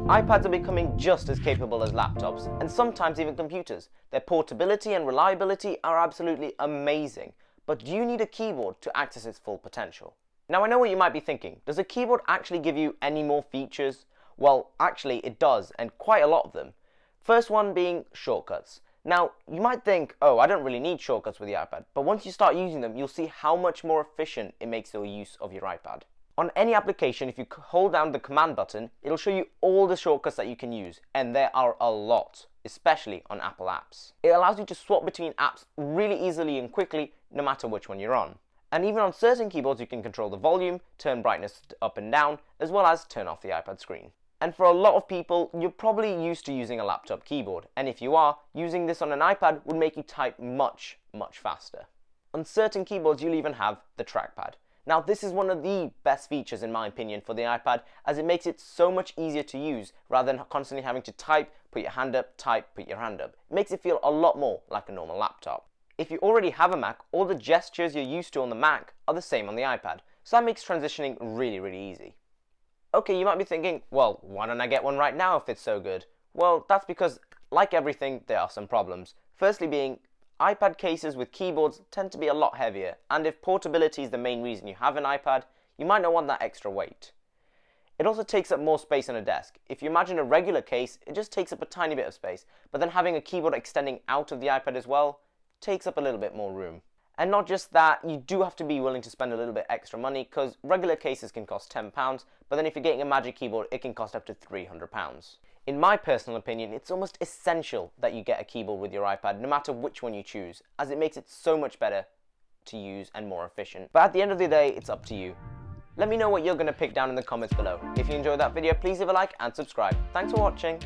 iPads are becoming just as capable as laptops, and sometimes even computers. Their portability and reliability are absolutely amazing, but do you need a keyboard to access its full potential? Now I know what you might be thinking, does a keyboard actually give you any more features? Well, actually it does, and quite a lot of them. First one being shortcuts. Now, you might think, oh, I don't really need shortcuts with the iPad, but once you start using them, you'll see how much more efficient it makes your use of your iPad. On any application, if you hold down the command button, it'll show you all the shortcuts that you can use, and there are a lot, especially on Apple apps. It allows you to swap between apps really easily and quickly, no matter which one you're on. And even on certain keyboards, you can control the volume, turn brightness up and down, as well as turn off the iPad screen. And for a lot of people, you're probably used to using a laptop keyboard, and if you are, using this on an iPad would make you type much, much faster. On certain keyboards, you'll even have the trackpad. Now, this is one of the best features, in my opinion, for the iPad, as it makes it so much easier to use rather than constantly having to type, put your hand up, type, put your hand up. It makes it feel a lot more like a normal laptop. If you already have a Mac, all the gestures you're used to on the Mac are the same on the iPad, so that makes transitioning really, really easy. Okay, you might be thinking, well, why don't I get one right now if it's so good? Well, that's because, like everything, there are some problems. Firstly being, iPad cases with keyboards tend to be a lot heavier, and if portability is the main reason you have an iPad, you might not want that extra weight. It also takes up more space on a desk. If you imagine a regular case, it just takes up a tiny bit of space, but then having a keyboard extending out of the iPad as well takes up a little bit more room. And not just that, you do have to be willing to spend a little bit extra money, because regular cases can cost £10, but then if you're getting a Magic Keyboard, it can cost up to £300. In my personal opinion, it's almost essential that you get a keyboard with your iPad, no matter which one you choose, as it makes it so much better to use and more efficient. But at the end of the day, it's up to you. Let me know what you're going to pick down in the comments below. If you enjoyed that video, please leave a like and subscribe. Thanks for watching.